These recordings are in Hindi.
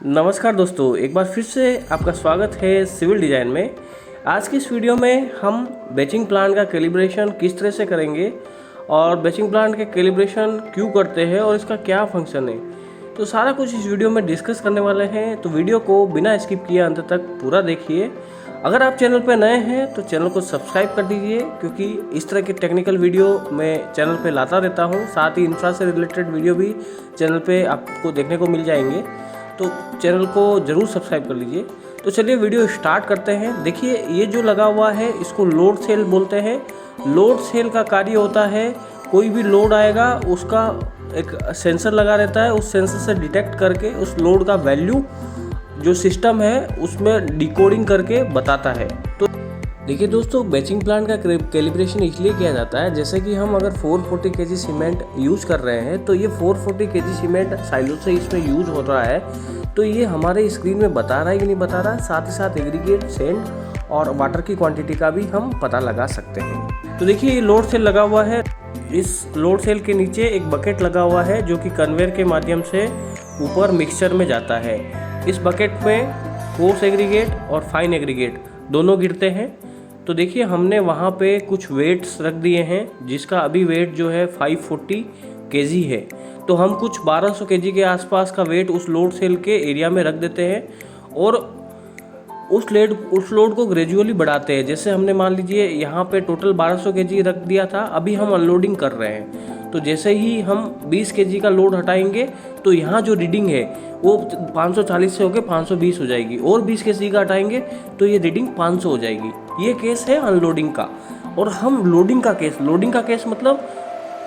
नमस्कार दोस्तों, एक बार फिर से आपका स्वागत है सिविल डिज़ाइन में। आज की इस वीडियो में हम बैचिंग प्लान का कैलिब्रेशन किस तरह से करेंगे और बैचिंग प्लान के कैलिब्रेशन क्यों करते हैं और इसका क्या फंक्शन है, तो सारा कुछ इस वीडियो में डिस्कस करने वाले हैं। तो वीडियो को बिना स्किप किए अंत तक पूरा देखिए। अगर आप चैनल पर नए हैं तो चैनल को सब्सक्राइब कर दीजिए, क्योंकि इस तरह के टेक्निकल वीडियो मैं चैनल पे लाता रहता हूँ। साथ ही इंफ्रा से रिलेटेड वीडियो भी चैनल पे आपको देखने को मिल जाएंगे, तो चैनल को ज़रूर सब्सक्राइब कर लीजिए। तो चलिए वीडियो स्टार्ट करते हैं। देखिए, ये जो लगा हुआ है इसको लोड सेल बोलते हैं। लोड सेल का कार्य होता है, कोई भी लोड आएगा उसका एक सेंसर लगा रहता है, उस सेंसर से डिटेक्ट करके उस लोड का वैल्यू जो सिस्टम है उसमें डिकोडिंग करके बताता है। तो देखिए दोस्तों, बैचिंग प्लान का कैलिब्रेशन इसलिए किया जाता है, जैसे कि हम अगर 440 kg सीमेंट यूज़ कर रहे हैं तो ये 440 kg सीमेंट साइलो से इसमें यूज हो रहा है, तो ये हमारे स्क्रीन में बता रहा है कि नहीं बता रहा। साथ ही साथ एग्रीगेट, सेंड और वाटर की क्वांटिटी का भी हम पता लगा सकते हैं। तो देखिए, ये लोड सेल लगा हुआ है। इस लोड सेल के नीचे एक बकेट लगा हुआ है जो कि कन्वेयर के माध्यम से ऊपर मिक्सचर में जाता है। इस बकेट में कोर्स एग्रीगेट और फाइन एग्रीगेट दोनों गिरते हैं। तो देखिए, हमने वहाँ पे कुछ वेट्स रख दिए हैं, जिसका अभी वेट जो है 540 kg है। तो हम कुछ 1200 kg के आसपास का वेट उस लोड सेल के एरिया में रख देते हैं और उस लोड को ग्रेजुअली बढ़ाते हैं। जैसे हमने मान लीजिए यहाँ पे टोटल 1200 kg रख दिया था, अभी हम अनलोडिंग कर रहे हैं। तो जैसे ही हम 20 kg का लोड हटाएंगे तो यहाँ जो रीडिंग है वो 540 से होकर 520 हो जाएगी, और 20 kg का हटाएंगे तो ये रीडिंग 500 हो जाएगी। ये केस है अनलोडिंग का। और हम लोडिंग का केस मतलब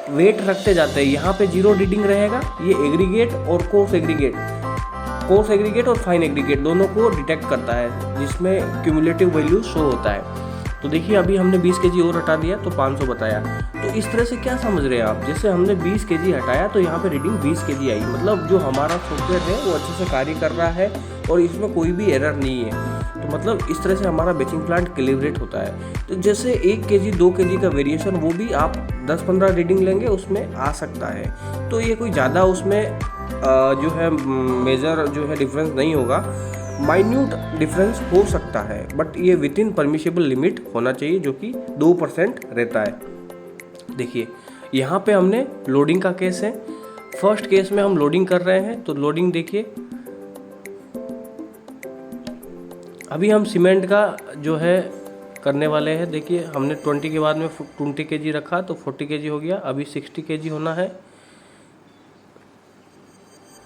वेट रखते जाते हैं। यहाँ पे 0 रीडिंग रहेगा। ये एग्रीगेट और कोर्स एग्रीगेट और फाइन एग्रीगेट दोनों को डिटेक्ट करता है, जिसमें क्यूमुलेटिव वैल्यू शो होता है। तो देखिए, अभी हमने 20 kg और हटा दिया तो 500 बताया। तो इस तरह से क्या समझ रहे हैं आप, जैसे हमने 20 kg हटाया तो यहाँ पे रीडिंग 20 kg आई, मतलब जो हमारा सॉफ्टवेयर है वो अच्छे से कार्य कर रहा है और इसमें कोई भी एरर नहीं है। तो मतलब इस तरह से हमारा बैचिंग प्लांट कैलिब्रेट होता है। तो जैसे 1 kg 2 kg का वेरिएशन वो भी आप 10-15 रीडिंग लेंगे उसमें आ सकता है। तो ये कोई ज़्यादा उसमें जो है मेजर जो है डिफरेंस नहीं होगा। माइन्यूट डिफरेंस हो सकता है, बट ये विद इन परमिशेबल लिमिट होना चाहिए, जो कि 2% रहता है। देखिए, यहाँ पे हमने लोडिंग का केस है। फर्स्ट केस में हम लोडिंग कर रहे हैं, तो लोडिंग देखिए, अभी हम सीमेंट का जो है करने वाले हैं। देखिए, हमने 20 के बाद में 20 kg रखा तो 40 kg हो गया, अभी 60 kg होना है।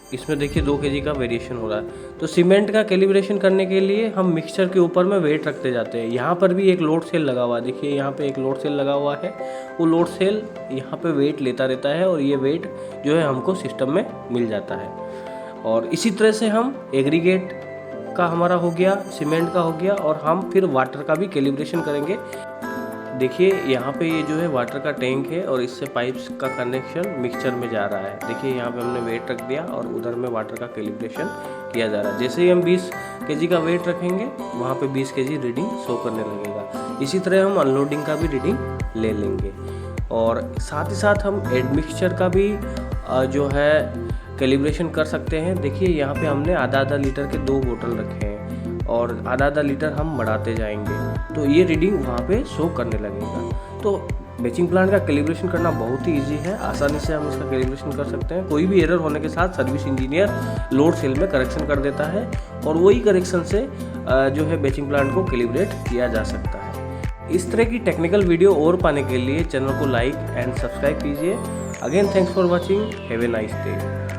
इसमें देखिए 2 kg का वेरिएशन हो रहा है। तो सीमेंट का कैलिब्रेशन करने के लिए हम मिक्सचर के ऊपर में वेट रखते जाते हैं। यहाँ पर भी एक लोड सेल लगा हुआ है। देखिए, यहाँ पे एक लोड सेल लगा हुआ है। वो लोड सेल यहाँ पे वेट लेता रहता है और ये वेट जो है हमको सिस्टम में मिल जाता है। और इसी तरह से हम एग्रीगेट का हमारा हो गया, सीमेंट का हो गया, और हम फिर वाटर का भी कैलिब्रेशन करेंगे। देखिए, यहाँ पे ये जो है वाटर का टैंक है और इससे पाइप्स का कनेक्शन मिक्सचर में जा रहा है। देखिए, यहाँ पे हमने वेट रख दिया और उधर में वाटर का कैलिब्रेशन किया जा रहा है। जैसे ही हम 20 kg का वेट रखेंगे वहाँ पे 20 kg रीडिंग शो करने लगेगा। इसी तरह हम अनलोडिंग का भी रीडिंग ले लेंगे, और साथ ही साथ हम एडमिक्सचर का भी जो है कैलिब्रेशन कर सकते हैं। देखिए, यहाँ पे हमने आधा लीटर के 2 बोतल रखे हैं और आधा लीटर हम बढ़ाते जाएंगे, तो ये रीडिंग वहाँ पे शो करने लगेगा। तो बैचिंग प्लांट का कैलिब्रेशन करना बहुत ही इजी है, आसानी से हम इसका कैलिब्रेशन कर सकते हैं। कोई भी एरर होने के साथ सर्विस इंजीनियर लोड सेल में करेक्शन कर देता है और वही करेक्शन से जो है बैचिंग प्लांट को कैलिब्रेट किया जा सकता है। इस तरह की टेक्निकल वीडियो और पाने के लिए चैनल को लाइक एंड सब्सक्राइब कीजिए। Again thanks for watching, have a nice day.